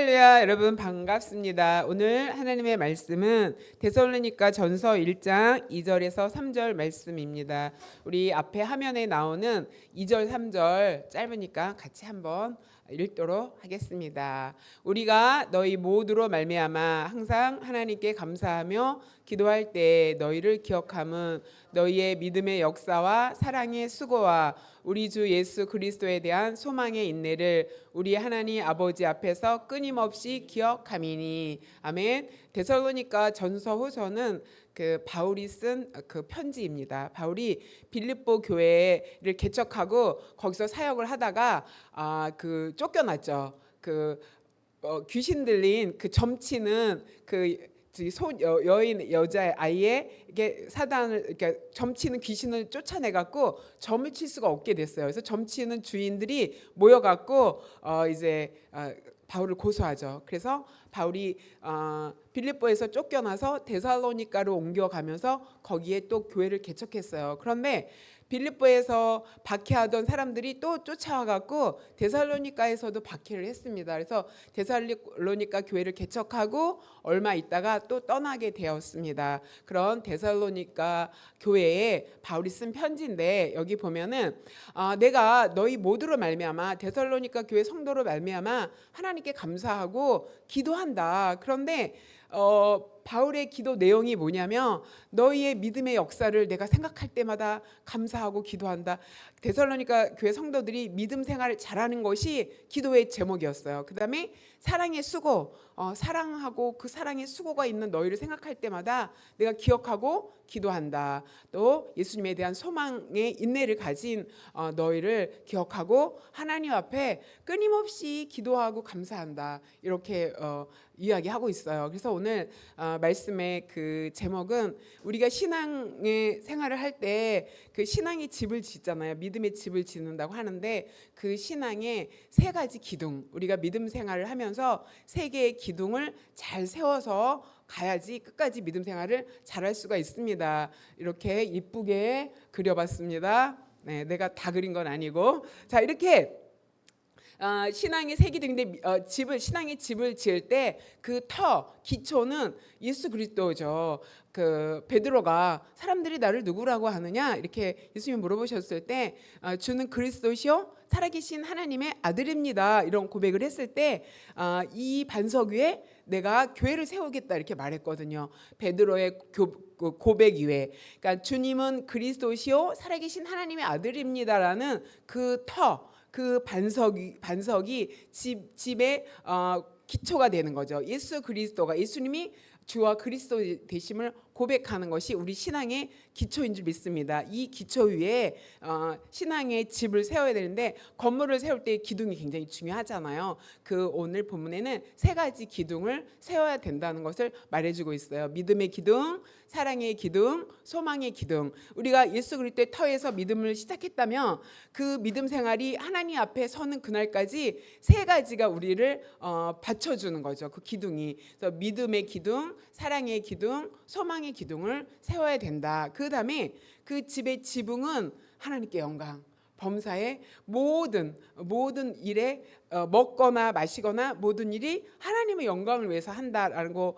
할렐루야, 여러분 반갑습니다. 오늘 하나님의 말씀은 데살로니가 전서 1장 2절에서 3절 말씀입니다. 우리 앞에 화면에 나오는 2절 3절 짧으니까 같이 한번 읽도록 하겠습니다. 우리가 너희 모두로 말미암아 항상 하나님께 감사하며 기도할 때 너희를 기억함은 너희의 믿음의 역사와 사랑의 수고와 우리 주 예수 그리스도에 대한 소망의 인내를 우리 하나님 아버지 앞에서 끊임없이 기억함이니. 아멘. 데살로니가 전서 후서는 그 바울이 쓴 그 편지입니다. 바울이 빌립보 교회를 개척하고 거기서 사역을 하다가 그 쫓겨났죠. 귀신 들린 그 점치는 여인 여자 아이에 이게 사단을 이렇게 점치는 귀신을 쫓아내 갖고 점을 칠 수가 없게 됐어요. 그래서 점치는 주인들이 모여 갖고 이제 바울을 고소하죠. 그래서 바울이 빌립보에서 쫓겨나서 데살로니가로 옮겨가면서 거기에 또 교회를 개척했어요. 그런데 빌립보에서 박해하던 사람들이 또 쫓아와 갖고 데살로니가에서도 박해를 했습니다. 그래서 데살로니가 교회를 개척하고 얼마 있다가 또 떠나게 되었습니다. 그런 데살로니가 교회에 바울이 쓴 편지인데 여기 보면은 내가 너희 모두로 말미암아 데살로니가 교회 성도로 말미암아 하나님께 감사하고 기도한다. 그런데 바울의 기도 내용이 뭐냐면 너희의 믿음의 역사를 내가 생각할 때마다 감사하고 기도한다. 데살로니가 교회 성도들이 믿음 생활을 잘하는 것이 기도의 제목이었어요. 그 다음에 사랑의 수고, 사랑하고 그 사랑의 수고가 있는 너희를 생각할 때마다 내가 기억하고 기도한다. 또 예수님에 대한 소망의 인내를 가진 너희를 기억하고 하나님 앞에 끊임없이 기도하고 감사한다. 이렇게 이야기하고 있어요. 그래서 오늘 말씀의 그 제목은 우리가 신앙의 생활을 할 때 그 신앙의 집을 짓잖아요. 믿음의 집을 짓는다고 하는데 그 신앙의 세 가지 기둥, 우리가 믿음 생활을 하면서 세 개의 기둥을 잘 세워서 가야지 끝까지 믿음 생활을 잘할 수가 있습니다. 이렇게 이쁘게 그려봤습니다. 네, 내가 다 그린 건 아니고 자 이렇게 신앙의 세 기둥인데 신앙의 집을 지을 때 그 기초는 예수 그리스도죠. 그 베드로가 사람들이 나를 누구라고 하느냐 이렇게 예수님이 물어보셨을 때 주는 그리스도시요 살아계신 하나님의 아들입니다. 이런 고백을 했을 때 이 반석 위에 내가 교회를 세우겠다 이렇게 말했거든요. 베드로의 고백 이외에, 그러니까 주님은 그리스도시요 살아계신 하나님의 아들입니다라는 그 반석이 집의 기초가 되는 거죠. 예수 그리스도가 예수님이 주와 그리스도 되심을 고백하는 것이 우리 신앙의 기초인 줄 믿습니다. 이 기초 위에 신앙의 집을 세워야 되는데 건물을 세울 때 기둥이 굉장히 중요하잖아요. 그 오늘 본문에는 세 가지 기둥을 세워야 된다는 것을 말해주고 있어요. 믿음의 기둥, 사랑의 기둥, 소망의 기둥. 우리가 예수 그리스도의 터에서 믿음을 시작했다면 그 믿음 생활이 하나님 앞에 서는 그날까지 세 가지가 우리를 받쳐주는 거죠. 그 기둥이. 그래서 믿음의 기둥, 사랑의 기둥, 소망의 기둥을 세워야 된다. 그 다음에 그 집의 지붕은 하나님께 영광. 범사의 모든 일에 먹거나 마시거나 모든 일이 하나님의 영광을 위해서 한다라는 거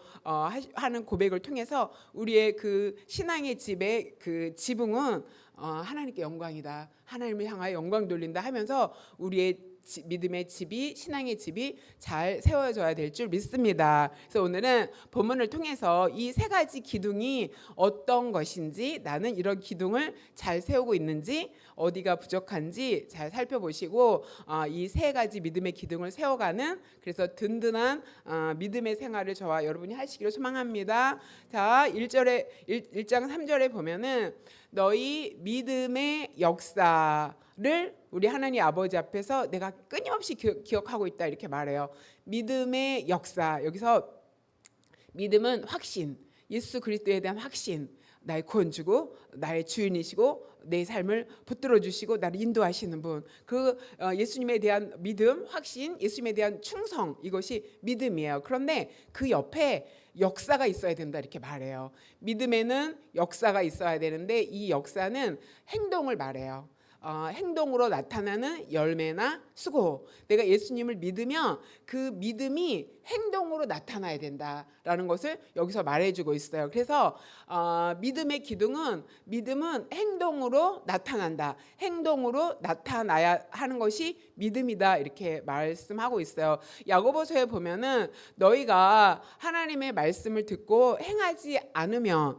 하는 고백을 통해서 우리의 그 신앙의 집의 그 지붕은 하나님께 영광이다. 하나님을 향하여 영광 돌린다 하면서 우리의 믿음의 집이 신앙의 집이 잘 세워져야 될 줄 믿습니다. 그래서 오늘은 본문을 통해서 이 세 가지 기둥이 어떤 것인지 나는 이런 기둥을 잘 세우고 있는지 어디가 부족한지 잘 살펴보시고 이 세 가지 믿음의 기둥을 세워가는 그래서 든든한 믿음의 생활을 저와 여러분이 하시기를 소망합니다. 자 1장 3절에 보면은 너희 믿음의 역사를 우리 하나님 아버지 앞에서 내가 끊임없이 기억하고 있다 이렇게 말해요. 믿음의 역사, 여기서 믿음은 확신, 예수 그리스도에 대한 확신, 나의 구원주고 나의 주인이시고 내 삶을 붙들어 주시고 나를 인도하시는 분, 그 예수님에 대한 믿음, 확신, 예수님에 대한 충성, 이것이 믿음이에요. 그런데 그 옆에 역사가 있어야 된다 이렇게 말해요. 믿음에는 역사가 있어야 되는데 이 역사는 행동을 말해요. 행동으로 나타나는 열매나 수고. 내가 예수님을 믿으면 그 믿음이 행동으로 나타나야 된다라는 것을 여기서 말해주고 있어요. 그래서 믿음의 기둥은 믿음은 행동으로 나타난다. 행동으로 나타나야 하는 것이 믿음이다 이렇게 말씀하고 있어요. 야고보서에 보면은 너희가 하나님의 말씀을 듣고 행하지 않으면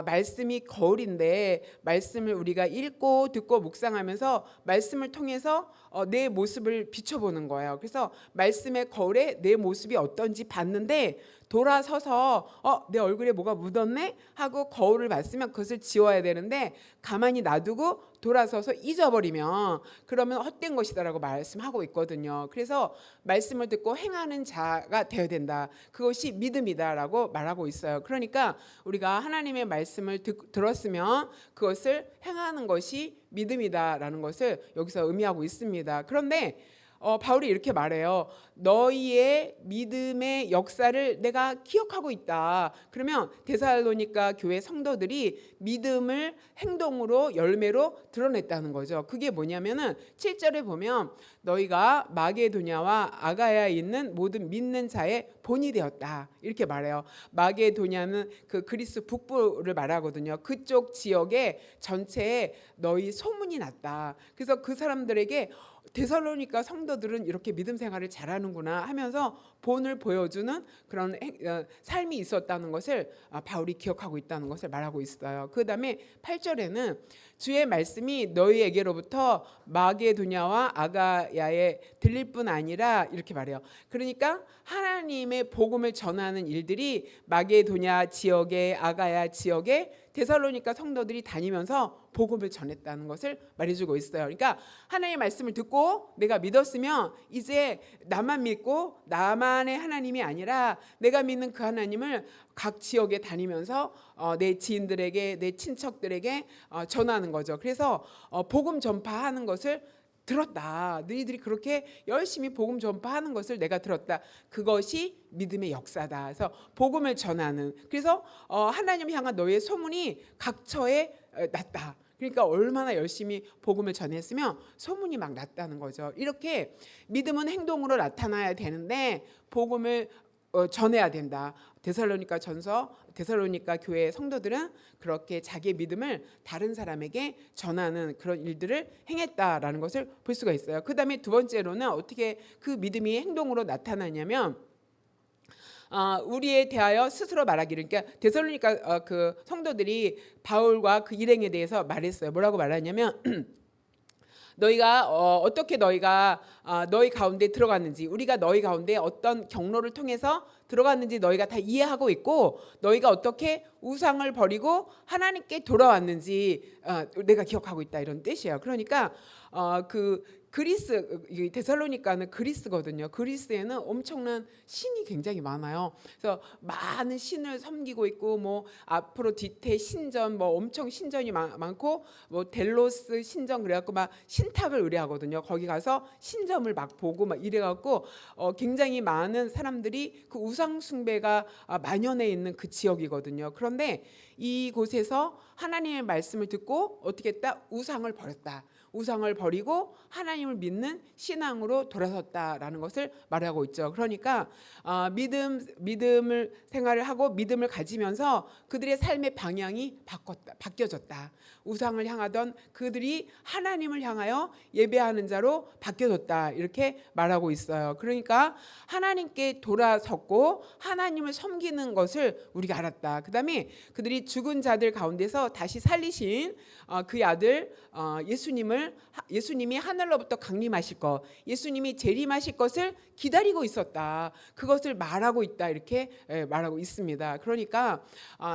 말씀이 거울인데 말씀을 우리가 읽고 듣고 묵상하면서 말씀을 통해서 내 모습을 비춰보는 거예요. 그래서 말씀의 거울에 내 모습이 어떤지 봤는데 돌아서서 내 얼굴에 뭐가 묻었네 하고 거울을 봤으면 그것을 지워야 되는데 가만히 놔두고 돌아서서 잊어버리면 그러면 헛된 것이다라고 말씀하고 있거든요. 그래서 말씀을 듣고 행하는 자가 되어야 된다. 그것이 믿음이다라고 말하고 있어요. 그러니까 우리가 하나님의 말씀을 들었으면 그것을 행하는 것이 믿음이다라는 것을 여기서 의미하고 있습니다. 그런데 바울이 이렇게 말해요. 너희의 믿음의 역사를 내가 기억하고 있다. 그러면 데살로니가 교회 성도들이 믿음을 행동으로 열매로 드러냈다는 거죠. 그게 뭐냐면은 7절에 보면 너희가 마게도냐와 아가야에 있는 모든 믿는 자의 본이 되었다. 이렇게 말해요. 마게도냐는 그 그리스 북부를 말하거든요. 그쪽 지역에 전체에 너희 소문이 났다. 그래서 그 사람들에게 데살로니가 성도들은 이렇게 믿음 생활을 잘하는구나 하면서 본을 보여주는 그런 삶이 있었다는 것을 바울이 기억하고 있다는 것을 말하고 있어요. 그 다음에 8절에는 주의 말씀이 너희에게로부터 마게도냐와 아가야에 들릴 뿐 아니라 이렇게 말해요. 그러니까 하나님의 복음을 전하는 일들이 마게도냐 지역에 아가야 지역에 데살로니가 성도들이 다니면서 복음을 전했다는 것을 말해주고 있어요. 그러니까 하나님의 말씀을 듣고 내가 믿었으면 이제 나만 믿고 나만의 하나님이 아니라 내가 믿는 그 하나님을 각 지역에 다니면서 내 지인들에게 내 친척들에게 전하는 거죠. 그래서 복음 전파하는 것을 들었다. 너희들이 그렇게 열심히 복음 전파하는 것을 내가 들었다. 그것이 믿음의 역사다. 그래서 복음을 전하는. 그래서 하나님 향한 너의 소문이 각처에 났다. 그러니까 얼마나 열심히 복음을 전했으면 소문이 막 났다는 거죠. 이렇게 믿음은 행동으로 나타나야 되는데 복음을 전해야 된다. 데살로니가 교회 성도들은 그렇게 자기의 믿음을 다른 사람에게 전하는 그런 일들을 행했다라는 것을 볼 수가 있어요. 그 다음에 두 번째로는 어떻게 그 믿음이 행동으로 나타나냐면 우리에 대하여 스스로 말하기를. 그러니까 데살로니가 그 성도들이 바울과 그 일행에 대해서 말했어요. 뭐라고 말하냐면 너희가 어떻게 너희가 너희 가운데 들어갔는지 우리가 너희 가운데 어떤 경로를 통해서 들어갔는지 너희가 다 이해하고 있고 너희가 어떻게 우상을 버리고 하나님께 돌아왔는지 내가 기억하고 있다 이런 뜻이에요. 그러니까 그 그리스 데살로니가는 그리스거든요. 그리스에는 엄청난 신이 굉장히 많아요. 그래서 많은 신을 섬기고 있고 뭐 아프로디테 신전 뭐 엄청 신전이 많고 뭐 델로스 신전 그래갖고 막 신탁을 의뢰하거든요. 거기 가서 신점을 막 보고 막 이래갖고 굉장히 많은 사람들이 그 우상 숭배가 만연해 있는 그 지역이거든요. 그런데 이곳에서 하나님의 말씀을 듣고 어떻게 했다? 우상을 버렸다. 우상을 버리고 하나님을 믿는 신앙으로 돌아섰다라는 것을 말하고 있죠. 그러니까 믿음을 생활을 하고 믿음을 가지면서 그들의 삶의 방향이 바뀌어졌다. 우상을 향하던 그들이 하나님을 향하여 예배하는 자로 바뀌어졌다. 이렇게 말하고 있어요. 그러니까 하나님께 돌아섰고 하나님을 섬기는 것을 우리가 알았다. 그다음에 그들이 죽은 자들 가운데서 다시 살리신 그 아들 예수님이 하늘로부터 강림하실 것, 예수님이 재림하실 것을 기다리고 있었다. 그것을 말하고 있다. 이렇게 말하고 있습니다. 그러니까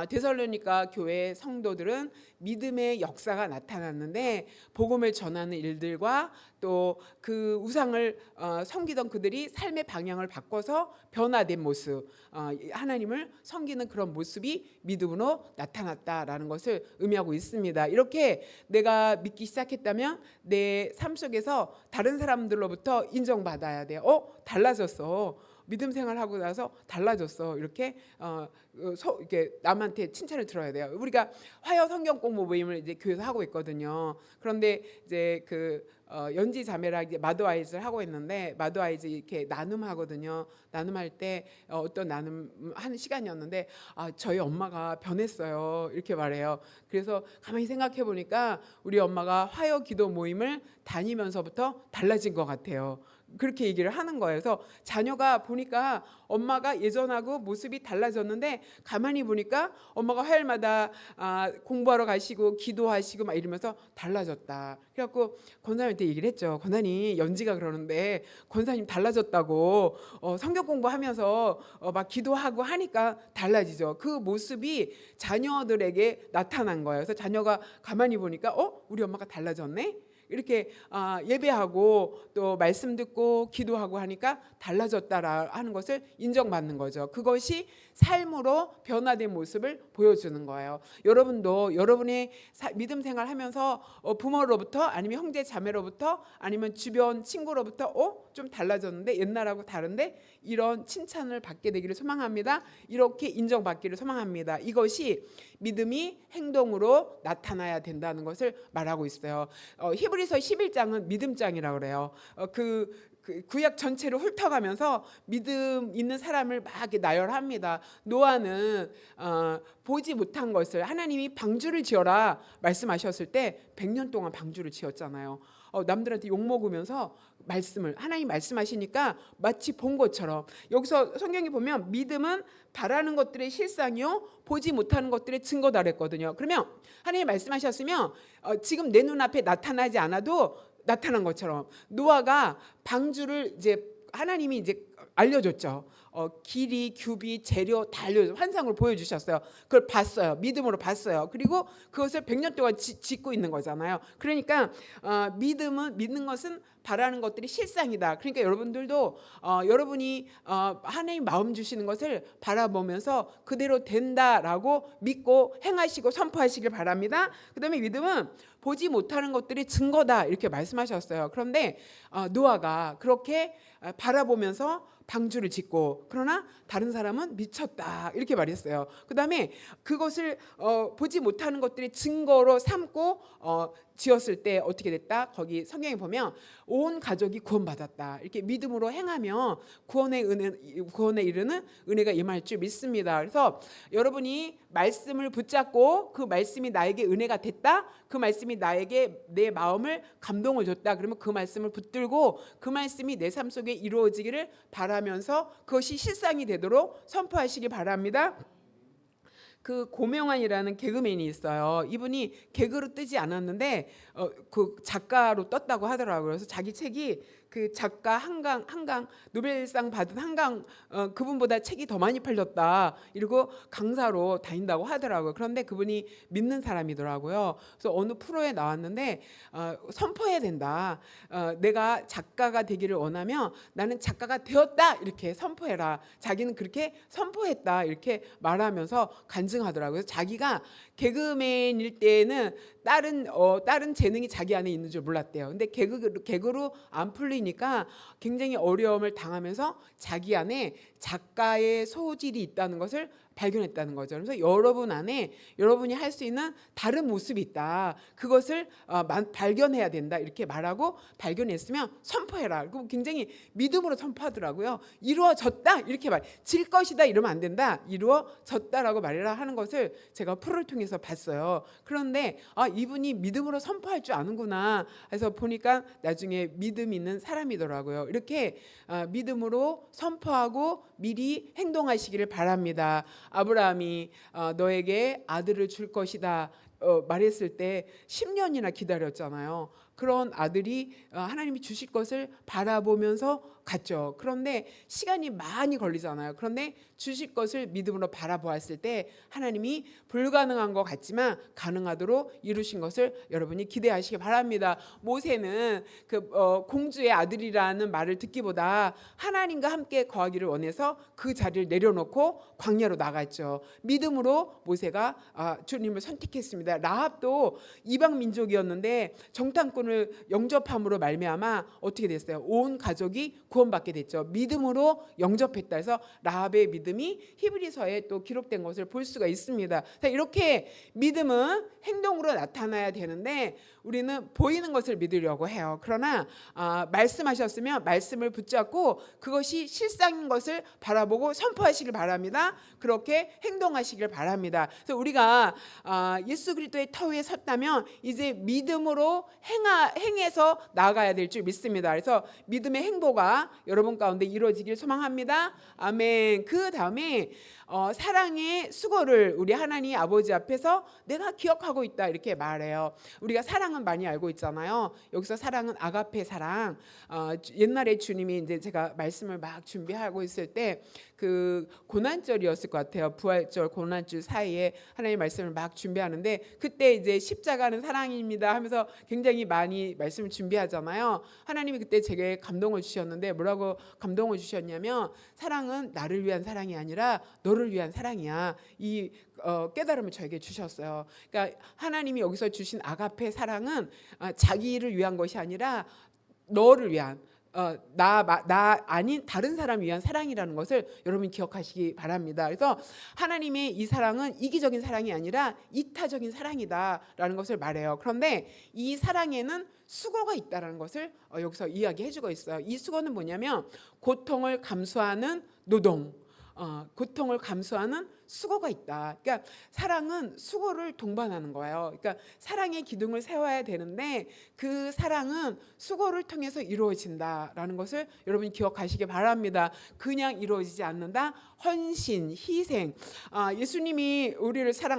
데살로니가 교회 성도들은 믿음의 역사가 나타났는데 복음을 전하는 일들과 또 그 우상을 섬기던 그들이 삶의 방향을 바꿔서 변화된 모습, 하나님을 섬기는 그런 모습이 믿음으로 나타났다라는 것을 의미하고 있습니다. 이렇게 내가 믿기 시작했다면 내 삶 속에서 다른 사람들로부터 인정받아야 돼요. 달라졌어. 믿음 생활하고 나서 달라졌어. 이렇게 이렇게 남한테 칭찬을 들어야 돼요. 우리가 화요 성경 공부 모임을 이제 교회에서 하고 있거든요. 그런데 이제 연지 자매랑 이제 마더아이즈를 하고 있는데, 마더아이즈 이렇게 나눔하거든요. 나눔할 때 어떤 나눔 하는 시간이었는데, 저희 엄마가 변했어요. 이렇게 말해요. 그래서 가만히 생각해 보니까 우리 엄마가 화요 기도 모임을 다니면서부터 달라진 것 같아요. 그렇게 얘기를 하는 거예요. 그래서 자녀가 보니까 엄마가 예전하고 모습이 달라졌는데, 가만히 보니까 엄마가 화요일마다 공부하러 가시고 기도하시고 막 이러면서 달라졌다. 그래갖고 권사님한테 얘기를 했죠. 권사님, 연지가 그러는데 권사님 달라졌다고, 성경 공부하면서 막 기도하고 하니까 달라지죠. 그 모습이 자녀들에게 나타난 거예요. 그래서 자녀가 가만히 보니까 우리 엄마가 달라졌네. 이렇게 예배하고 또 말씀 듣고 기도하고 하니까 달라졌다라 하는 것을 인정받는 거죠. 그것이 삶으로 변화된 모습을 보여주는 거예요. 여러분도 여러분의 믿음 생활하면서 부모로부터 아니면 형제 자매로부터 아니면 주변 친구로부터 좀 달라졌는데 옛날하고 다른데, 이런 칭찬을 받게 되기를 소망합니다. 이렇게 인정받기를 소망합니다. 이것이 믿음이 행동으로 나타나야 된다는 것을 말하고 있어요. 히브리서 11장은 믿음장이라고 그래요. 그 구약 전체를 훑어가면서 믿음 있는 사람을 막 이렇게 나열합니다. 노아는 보지 못한 것을 하나님이 방주를 지어라 말씀하셨을 때 100년 동안 방주를 지었잖아요. 남들한테 욕먹으면서 하나님 말씀하시니까 마치 본 것처럼, 여기서 성경에 보면 믿음은 바라는 것들의 실상이요 보지 못하는 것들의 증거다 그랬거든요. 그러면 하나님 말씀하셨으면 지금 내 눈앞에 나타나지 않아도 나타난 것처럼, 노아가 방주를 이제 하나님이 이제 알려줬죠. 길이, 규비, 재료 다 알려줘, 환상으로 보여주셨어요. 그걸 봤어요. 믿음으로 봤어요. 그리고 그것을 100년 동안 짓고 있는 거잖아요. 그러니까 믿는 것은 바라는 것들이 실상이다. 그러니까 여러분들도 여러분이 하나님 마음 주시는 것을 바라보면서 그대로 된다라고 믿고 행하시고 선포하시길 바랍니다. 그다음에 믿음은 보지 못하는 것들이 증거다 이렇게 말씀하셨어요. 그런데 노아가 그렇게 바라보면서 방주를 짓고, 그러나 다른 사람은 미쳤다 이렇게 말했어요. 그다음에 그것을 보지 못하는 것들이 증거로 삼고 지었을 때 어떻게 됐다? 거기 성경에 보면 온 가족이 구원받았다. 이렇게 믿음으로 행하면 구원에 이르는 은혜가 임할 줄 믿습니다. 그래서 여러분이 말씀을 붙잡고 그 말씀이 나에게 은혜가 됐다. 그 말씀이 나에게 내 마음을 감동을 줬다. 그러면 그 말씀을 붙들고 그 말씀이 내 삶 속에 이루어지기를 바라면서 그것이 실상이 되도록 선포하시기 바랍니다. 그 고명환이라는 개그맨이 있어요. 이분이 개그로 뜨지 않았는데 그 작가로 떴다고 하더라고요. 그래서 자기 책이 그 작가 한강 노벨상 받은 한강 그분보다 책이 더 많이 팔렸다. 이러고 강사로 다닌다고 하더라고요. 그런데 그분이 믿는 사람이더라고요. 그래서 어느 프로에 나왔는데 선포해야 된다. 내가 작가가 되기를 원하면 나는 작가가 되었다. 이렇게 선포해라. 자기는 그렇게 선포했다. 이렇게 말하면서 간증하더라고요. 그래서 자기가 개그맨일 때는 다른 재능이 자기 안에 있는 줄 몰랐대요. 근데 개그로 안 풀리니까 굉장히 어려움을 당하면서 자기 안에 작가의 소질이 있다는 것을 발견했다는 거죠. 그래서 여러분 안에 여러분이 할 수 있는 다른 모습이 있다. 그것을 발견해야 된다. 이렇게 말하고 발견했으면 선포해라. 그리고 굉장히 믿음으로 선포하더라고요. 이루어졌다. 이렇게 질 것이다. 이러면 안 된다. 이루어졌다라고 말해라 하는 것을 제가 프로를 통해서 봤어요. 그런데 이분이 믿음으로 선포할 줄 아는구나. 해서 보니까 나중에 믿음 있는 사람이더라고요. 이렇게 믿음으로 선포하고 미리 행동하시기를 바랍니다. 아브라함이 너에게 아들을 줄 것이다 말했을 때 10년이나 기다렸잖아요. 그런 아들이 하나님이 주실 것을 바라보면서 갔죠. 그런데 시간이 많이 걸리잖아요. 그런데 주실 것을 믿음으로 바라보았을 때 하나님이 불가능한 것 같지만 가능하도록 이루신 것을 여러분이 기대하시기 바랍니다. 모세는 공주의 아들이라는 말을 듣기보다 하나님과 함께 거하기를 원해서 그 자리를 내려놓고 광야로 나갔죠. 믿음으로 모세가 주님을 선택했습니다. 있습니다. 라합도 이방 민족이었는데 정탐꾼을 영접함으로 말미암아 어떻게 됐어요? 온 가족이 구원받게 됐죠. 믿음으로 영접했다 해서 라합의 믿음이 히브리서에 또 기록된 것을 볼 수가 있습니다. 자, 이렇게 믿음은 행동으로 나타나야 되는데 우리는 보이는 것을 믿으려고 해요. 그러나 말씀하셨으면 말씀을 붙잡고 그것이 실상인 것을 바라보고 선포하시길 바랍니다. 그렇게 행동하시길 바랍니다. 그래서 우리가 예수 그리스도의 터 위에 섰다면 이제 믿음으로 행해서 나아가야 될 줄 믿습니다. 그래서 믿음의 행보가 여러분 가운데 이루어지길 소망합니다. 아멘. 그 다음에 사랑의 수고를 우리 하나님 아버지 앞에서 내가 기억하고 있다 이렇게 말해요. 우리가 사랑은 많이 알고 있잖아요. 여기서 사랑은 아가페 사랑. 옛날에 주님이 이제 제가 말씀을 막 준비하고 있을 때 그 고난절이었을 것 같아요. 부활절 고난절 사이에 하나님 말씀을 막 준비하는데 그때 이제 십자가는 사랑입니다 하면서 굉장히 많이 말씀을 준비하잖아요. 하나님이 그때 제게 감동을 주셨는데 뭐라고 감동을 주셨냐면 사랑은 나를 위한 사랑이 아니라 너를 위한 사랑이야. 이 깨달음을 저에게 주셨어요. 그러니까 하나님이 여기서 주신 아가페 사랑은 자기를 위한 것이 아니라 너를 위한 나 아닌 다른 사람 위한 사랑이라는 것을 여러분 기억하시기 바랍니다. 그래서 하나님의 이 사랑은 이기적인 사랑이 아니라 이타적인 사랑이다라는 것을 말해요. 그런데 이 사랑에는 수고가 있다라는 것을 여기서 이야기해주고 있어요. 이 수고는 뭐냐면 고통을 감수하는 노동, 고통을 감수하는 수고가 있다. 그러니까 사랑은 수고를 동반하는 거예요. 그러니까 사랑의 기둥을 세워야 되는데 그 사랑은 수고를 통해서 이루어진다라는 것을 여러분이 기억하시기 바랍니다. 그냥 이루어지지 않는다. 헌신, 희생. 예수님이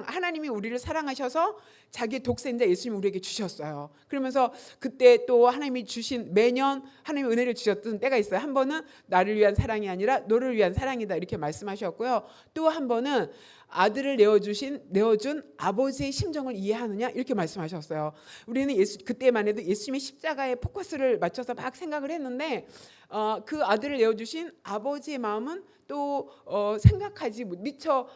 하나님이 우리를 사랑하셔서 자기 독생자 예수님 우리에게 주셨어요. 그러면서 그때 또 하나님이 주신 매년 하나님의 은혜를 주셨던 때가 있어요. 한 번은 나를 위한 사랑이 아니라 너를 위한 사랑이다 이렇게 말씀하셨고요. 또 한 번은 아들을 내어준 아버지의 심정을 이해하느냐 이렇게 말씀하셨어요. 우리는 그때만 해도 예수님의 십자가에 포커스를 맞춰서 막 생각을 했는데 그 아들을 내어주신 아버지의 마음은 또 미처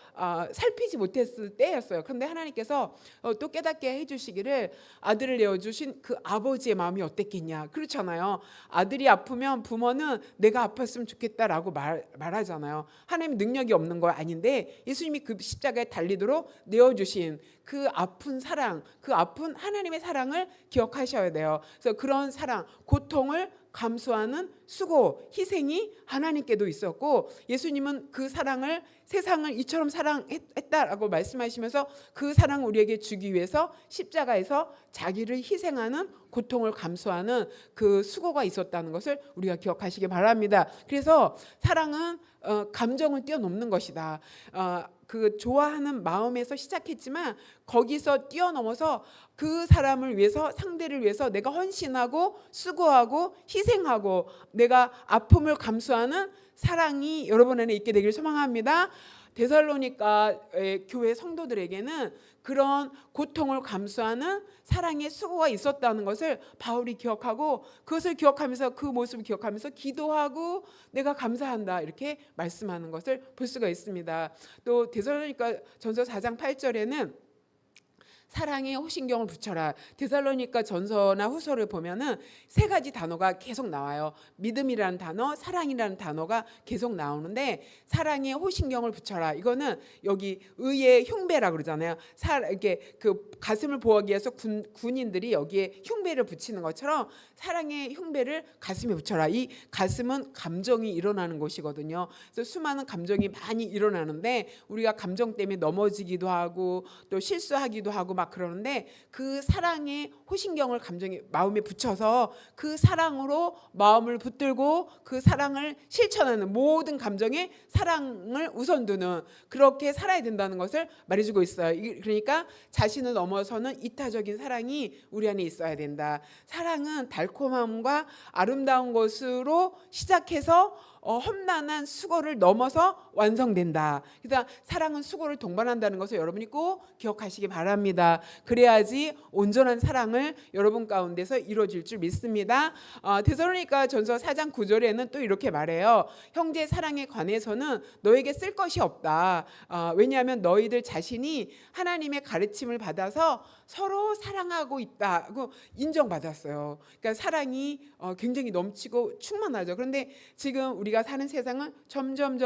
살피지 못했을 때였어요. 그런데 하나님께서 또 깨닫게 해주시기를 아들을 내어주신 그 아버지의 마음이 어땠겠냐. 그렇잖아요. 아들이 아프면 부모는 내가 아팠으면 좋겠다라고 말하잖아요. 하나님 능력이 없는 거 아닌데 예수님이 그 십자가에 달리도록 내어주신 그 아픈 사랑, 그 아픈 하나님의 사랑을 기억하셔야 돼요. 그래서 그런 사랑, 고통을 감수하는 수고, 희생이 하나님께도 있었고 예수님은 그 사랑을 세상을 이처럼 사랑했다라고 말씀하시면서 그 사랑을 우리에게 주기 위해서 십자가에서 자기를 희생하는 고통을 감수하는 그 수고가 있었다는 것을 우리가 기억하시기 바랍니다. 그래서 사랑은 감정을 뛰어넘는 것이다. 그 좋아하는 마음에서 시작했지만 거기서 뛰어넘어서 그 사람을 위해서 상대를 위해서 내가 헌신하고 수고하고 희생하고 내가 아픔을 감수하는 사랑이 여러분 안에 있게 되길 소망합니다. 데살로니가 교회 성도들에게는 그런 고통을 감수하는 사랑의 수고가 있었다는 것을 바울이 기억하고 그것을 기억하면서 그 모습을 기억하면서 기도하고 내가 감사한다 이렇게 말씀하는 것을 볼 수가 있습니다. 또 데살로니가 전서 4장 8절에는 사랑에 호신경을 붙여라. 데살로니가 전서나 후서를 보면은 세 가지 단어가 계속 나와요. 믿음이라는 단어, 사랑이라는 단어가 계속 나오는데 사랑에 호신경을 붙여라. 이거는 여기 의의 흉배라 그러잖아요. 이렇게 그 가슴을 보호하기 위해서 군인들이 여기에 흉배를 붙이는 것처럼 사랑의 흉배를 가슴에 붙여라. 이 가슴은 감정이 일어나는 곳이거든요. 그래서 수많은 감정이 많이 일어나는데 우리가 감정 때문에 넘어지기도 하고 또 실수하기도 하고 막 그러는데 그 사랑의 호신경을 마음에 붙여서 그 사랑으로 마음을 붙들고 그 사랑을 실천하는 모든 감정에 사랑을 우선 두는 그렇게 살아야 된다는 것을 말해주고 있어요. 그러니까 자신을 넘어서는 이타적인 사랑이 우리 안에 있어야 된다. 사랑은 달콤함과 아름다운 것으로 시작해서 험난한 수고를 넘어서 완성된다. 그래서 사랑은 수고를 동반한다는 것을 여러분이 꼭 기억하시기 바랍니다. 그래야지 온전한 사랑을 여러분 가운데서 이루어질 줄 믿습니다. 데살로니가 전서 4장 9절에는 또 이렇게 말해요. 형제 사랑에 관해서는 너에게 쓸 것이 없다. 왜냐하면 너희들 자신이 하나님의 가르침을 받아서 서로 사랑하고 있다고 인정받았어요. 그러니까 사랑이 굉장히 넘치고 충만하죠. 그런데 지금 우리가 사는 세상은 점점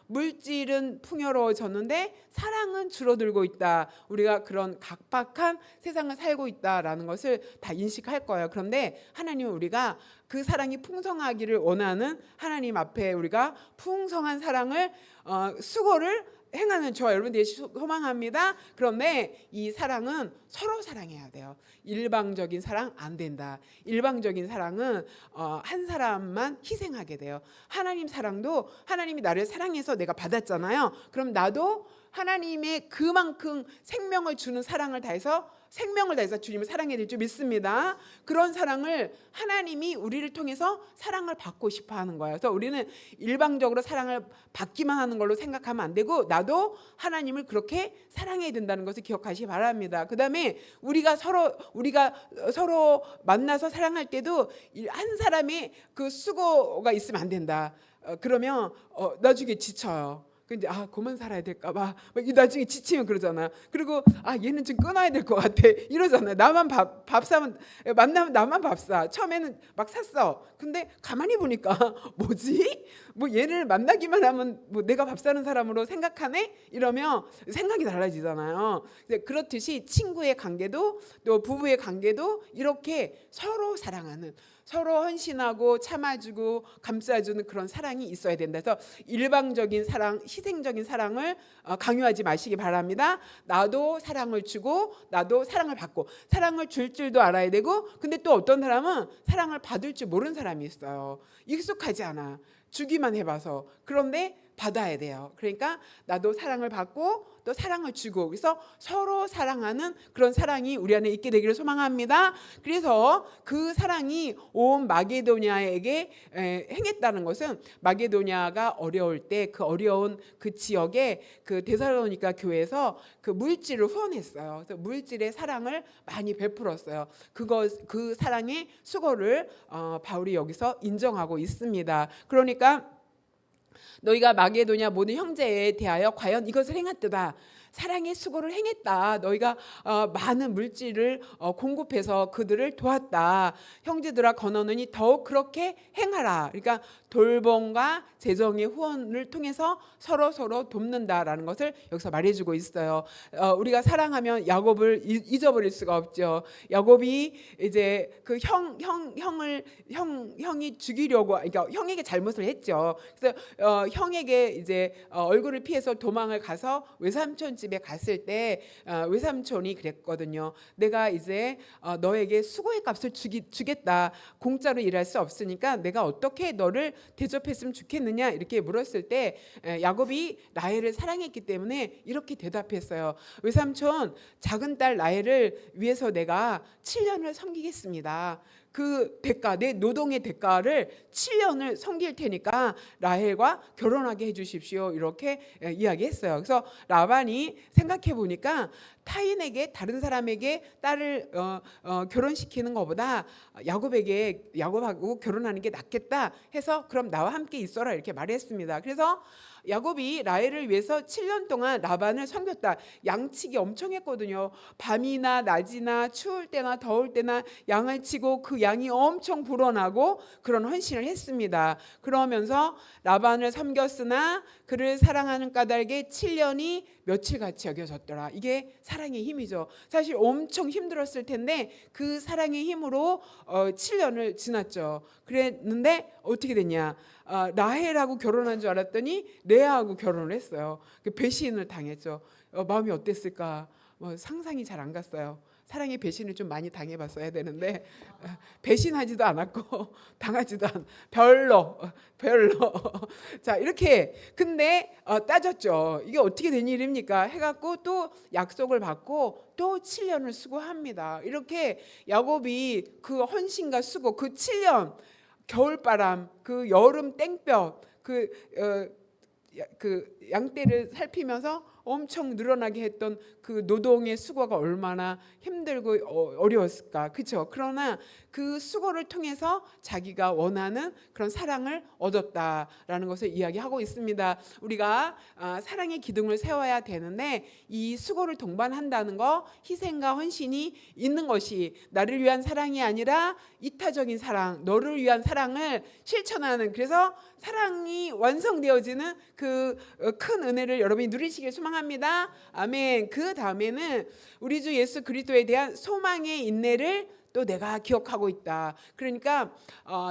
물질은 풍요로워졌는데 사랑은 줄어들고 있다. 우리가 그런 각박한 세상을 살고 있다라는 것을 다 인식할 거예요. 그런데 하나님은 우리가 그 사랑이 풍성하기를 원하는 하나님 앞에 우리가 풍성한 사랑을 수고를 행하는 저와 여러분 되시 소망합니다. 그런데 이 사랑은 서로 사랑해야 돼요. 일방적인 사랑 안 된다. 일방적인 사랑은 한 사람만 희생하게 돼요. 하나님 사랑도 하나님이 나를 사랑해서 내가 받았잖아요. 그럼 나도 하나님의 그만큼 생명을 주는 사랑을 다해서 주님을 사랑해야 될 줄 믿습니다. 그런 사랑을 하나님이 우리를 통해서 사랑을 받고 싶어 하는 거예요. 그래서 우리는 일방적으로 사랑을 받기만 하는 걸로 생각하면 안 되고 나도 하나님을 그렇게 사랑해야 된다는 것을 기억하시기 바랍니다. 그다음에 우리가 서로 만나서 사랑할 때도 한 사람의 그 수고가 있으면 안 된다. 그러면 나중에 지쳐요. 근데 그만 살아야 될까봐 나중에 지치면 그러잖아요. 그리고 얘는 좀 끊어야 될 것 같아 이러잖아요. 나만 밥 사면 만나면 나만 밥 사. 처음에는 막 샀어. 근데 가만히 보니까 뭐지? 뭐 얘를 만나기만 하면 뭐 내가 밥 사는 사람으로 생각하네? 이러면 생각이 달라지잖아요. 그렇듯이 친구의 관계도 또 부부의 관계도 이렇게 서로 사랑하는, 서로 헌신하고 참아주고 감싸주는 그런 사랑이 있어야 된다. 그래서 일방적인 사랑, 희생적인 사랑을 강요하지 마시기 바랍니다. 나도 사랑을 주고 나도 사랑을 받고 사랑을 줄 줄도 알아야 되고, 근데 또 어떤 사람은 사랑을 받을 줄 모르는 사람이 있어요. 익숙하지 않아. 주기만 해봐서. 그런데 받아야 돼요. 그러니까 나도 사랑을 받고 또 사랑을 주고, 그래서 서로 사랑하는 그런 사랑이 우리 안에 있게 되기를 소망합니다. 그래서 그 사랑이 온 마게도냐에게 행했다는 것은 마게도냐가 어려울 때 그 어려운 그 지역에 그 데살로니가 교회에서 그 물질을 후원했어요. 그래서 물질의 사랑을 많이 베풀었어요. 그 사랑의 수고를 바울이 여기서 인정하고 있습니다. 그러니까 너희가 마게도냐 모든 형제에 대하여 과연 이것을 행했도다. 사랑의 수고를 행했다. 너희가 많은 물질을 공급해서 그들을 도왔다. 형제들아 건너느니 더욱 그렇게 행하라. 그러니까 돌봄과 재정의 후원을 통해서 서로 돕는다라는 것을 여기서 말해주고 있어요. 우리가 사랑하면 야곱을 잊어버릴 수가 없죠. 야곱이 이제 그 형이 죽이려고, 그러니까 형에게 잘못을 했죠. 그래서 형에게 이제 얼굴을 피해서 도망을 가서 외삼촌 집에 갔을 때 외삼촌이 그랬거든요. 내가 이제 너에게 수고의 값을 주겠다. 공짜로 일할 수 없으니까 내가 어떻게 너를 대접했으면 좋겠느냐 이렇게 물었을 때 야곱이 라헬을 사랑했기 때문에 이렇게 대답했어요. 외삼촌, 작은 딸 라헬을 위해서 내가 7년을 섬기겠습니다. 그 대가, 내 노동의 대가를 7년을 섬길 테니까 라헬과 결혼하게 해주십시오. 이렇게 이야기했어요. 그래서 라반이 생각해 보니까 타인에게, 다른 사람에게 딸을 결혼시키는 것보다 야곱하고 결혼하는 게 낫겠다 해서 그럼 나와 함께 있어라 이렇게 말했습니다. 그래서 야곱이 라헬을 위해서 7년 동안 라반을 섬겼다. 양치기 엄청 했거든요. 밤이나 낮이나 추울 때나 더울 때나 양을 치고 그 양이 엄청 불어나고 그런 헌신을 했습니다. 그러면서 라반을 섬겼으나 그를 사랑하는 까닭에 7년이 며칠같이 여겨졌더라. 이게 사랑의 힘이죠. 사실 엄청 힘들었을 텐데 그 사랑의 힘으로 7년을 지났죠. 그랬는데 어떻게 됐냐? 라헬하고 결혼한 줄 알았더니 레아하고 결혼을 했어요. 배신을 당했죠. 마음이 어땠을까? 상상이 잘 안 갔어요. 사랑의 배신을 좀 많이 당해봤어야 되는데 배신하지도 않았고 당하지도 별로 자 이렇게. 근데 따졌죠. 이게 어떻게 된 일입니까 해갖고 또 약속을 받고 또 7년을 수고합니다. 이렇게 야곱이 그 헌신과 수고, 그 7년 겨울바람, 그 여름 땡볕, 그 양떼를 살피면서 엄청 늘어나게 했던 그 노동의 수고가 얼마나 힘들고 어려웠을까, 그렇죠? 그러나 그 수고를 통해서 자기가 원하는 그런 사랑을 얻었다라는 것을 이야기하고 있습니다. 우리가 사랑의 기둥을 세워야 되는데 이 수고를 동반한다는 거, 희생과 헌신이 있는 것이 나를 위한 사랑이 아니라 이타적인 사랑, 너를 위한 사랑을 실천하는, 그래서 사랑이 완성되어지는 그 큰 은혜를 여러분이 누리시길 소망합니다. 아멘. 그 다음에는 우리 주 예수 그리스도에 대한 소망의 인내를 또 내가 기억하고 있다. 그러니까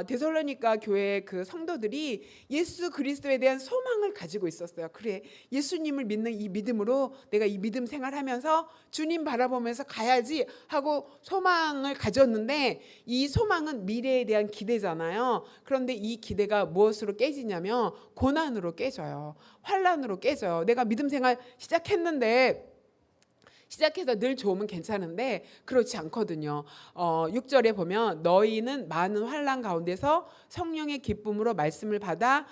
데살로니가 교회 그 성도들이 예수 그리스도에 대한 소망을 가지고 있었어요. 그래, 예수님을 믿는 이 믿음으로 내가 이 믿음 생활하면서 주님 바라보면서 가야지 하고 소망을 가졌는데, 이 소망은 미래에 대한 기대잖아요. 그런데 이 기대가 무엇으로 깨지냐면 고난으로 깨져요. 환난으로 깨져요. 내가 믿음 생활 시작해서 늘 좋으면 괜찮은데 그렇지 않거든요. 6절에 보면 너희는 많은 환난 가운데서 성령의 기쁨으로 말씀을 받아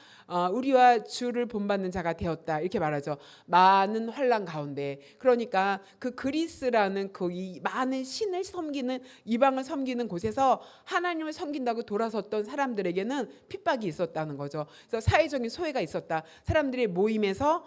우리와 주를 본받는 자가 되었다, 이렇게 말하죠. 많은 환난 가운데, 그러니까 그 그리스라는 그 이 많은 신을 섬기는, 이방을 섬기는 곳에서 하나님을 섬긴다고 돌아섰던 사람들에게는 핍박이 있었다는 거죠. 그래서 사회적인 소외가 있었다. 사람들이 모임에서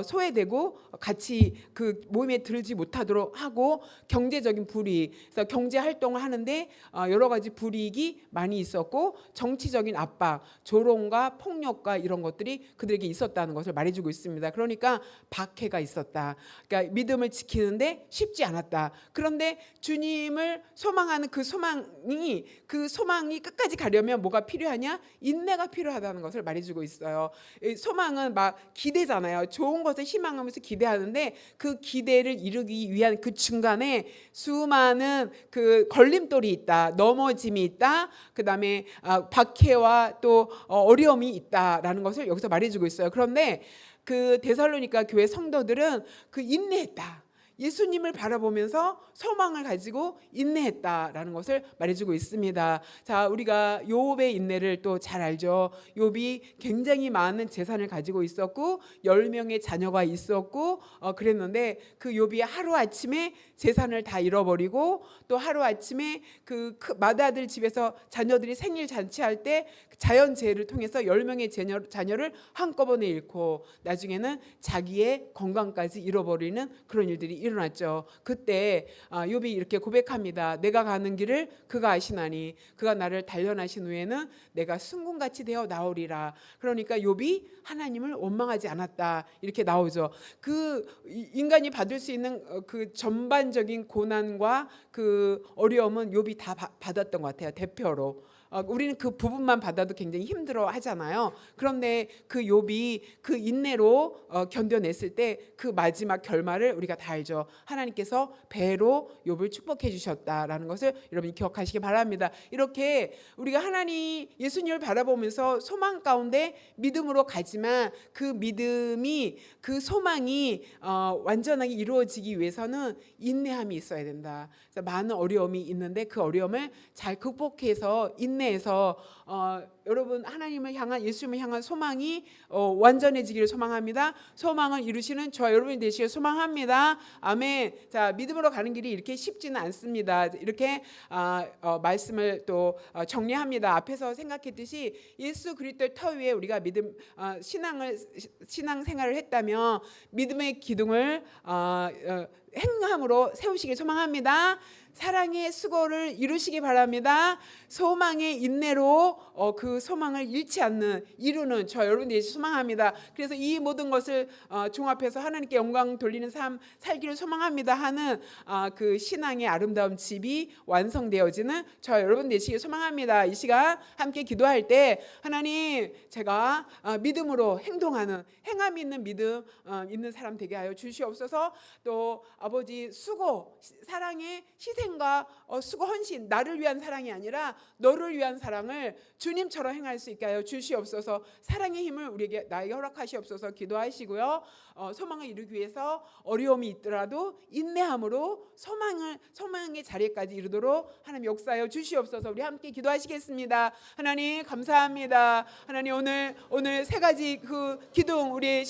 소외되고 같이 그 모임에 들지 못하도록 하고, 경제적인 불이익, 그래서 경제 활동을 하는데 여러 가지 불이익이 많이 있었고, 정치적인 압박, 조롱과 폭력과 이런 것들이 그들에게 있었다는 것을 말해주고 있습니다. 그러니까 박해가 있었다. 그러니까 믿음을 지키는데 쉽지 않았다. 그런데 주님을 소망하는 그 소망이 끝까지 가려면 뭐가 필요하냐? 인내가 필요하다는 것을 말해주고 있어요. 소망은 막 기대잖아요. 좋은 것을 희망하면서 기대하는데 그 기대를 이루기 위한 그 중간에 수많은 그 걸림돌이 있다, 넘어짐이 있다, 그 다음에 박해와 또 어려움이 있다라는 것을 여기서 말해주고 있어요. 그런데 그 데살로니가 교회 성도들은 그 인내했다, 예수님을 바라보면서 소망을 가지고 인내했다라는 것을 말해주고 있습니다. 자, 우리가 욥의 인내를 또 잘 알죠. 욥이 굉장히 많은 재산을 가지고 있었고 10명의 자녀가 있었고 그랬는데 그 욥이 하루아침에 재산을 다 잃어버리고, 또 하루아침에 그 맏아들 집에서 자녀들이 생일 잔치할 때 자연재해를 통해서 10명의 자녀를 한꺼번에 잃고 나중에는 자기의 건강까지 잃어버리는 그런 일들이 일어났죠. 그때 욥이 이렇게 고백합니다. 내가 가는 길을 그가 아시나니 그가 나를 단련하신 후에는 내가 순금같이 되어 나오리라. 그러니까 욥이 하나님을 원망하지 않았다, 이렇게 나오죠. 그 인간이 받을 수 있는 그 전반적인 고난과 그 어려움은 욥이 다 받았던 것 같아요. 대표로. 우리는 그 부분만 받아도 굉장히 힘들어 하잖아요. 그런데 그 욥이 그 인내로 견뎌냈을 때 그 마지막 결말을 우리가 다 알죠. 하나님께서 배로 욥을 축복해 주셨다라는 것을 여러분이 기억하시기 바랍니다. 이렇게 우리가 하나님 예수님을 바라보면서 소망 가운데 믿음으로 가지만 그 믿음이, 그 소망이 완전하게 이루어지기 위해서는 인내함이 있어야 된다. 그래서 많은 어려움이 있는데 그 어려움을 잘 극복해서 인내해서 여러분 하나님을 향한, 예수님을 향한 소망이 완전해지기를 소망합니다. 소망을 이루시는 저와 여러분이 되시길 소망합니다. 아멘. 자, 믿음으로 가는 길이 이렇게 쉽지는 않습니다. 이렇게 말씀을 또 정리합니다. 앞에서 생각했듯이 예수 그리스도의 터 위에 우리가 믿음 신앙 생활을 했다면 믿음의 기둥을 행함으로 세우시길 소망합니다. 사랑의 수고를 이루시기 바랍니다. 소망의 인내로 그 소망을 잃지 않는, 이루는 저 여러분들이 소망합니다. 그래서 이 모든 것을 종합해서 하나님께 영광 돌리는 삶 살기를 소망합니다 하는 그 신앙의 아름다운 집이 완성되어지는 저 여러분 되시길 소망합니다. 이 시간 함께 기도할 때 하나님, 제가 믿음으로 행동하는, 행함이 있는 믿음 있는 사람 되게 하여 주시옵소서. 또 아버지 수고, 사랑의 희생과 수고 헌신, 나를 위한 사랑이 아니라 너를 위한 사랑을 주님처럼 행할 수 있게 하여 주시옵소서. 사랑의 힘을 우리에게 나에게 허락하시옵소서. 기도하시고요. 소망을 이루기 위해서 어려움이 있더라도 인내함으로 소망의 자리까지 이르도록 하나님 역사하여 주시옵소서. 우리 함께 기도하시겠습니다. 하나님 감사합니다. 하나님 오늘 세 가지 그 기둥 우리의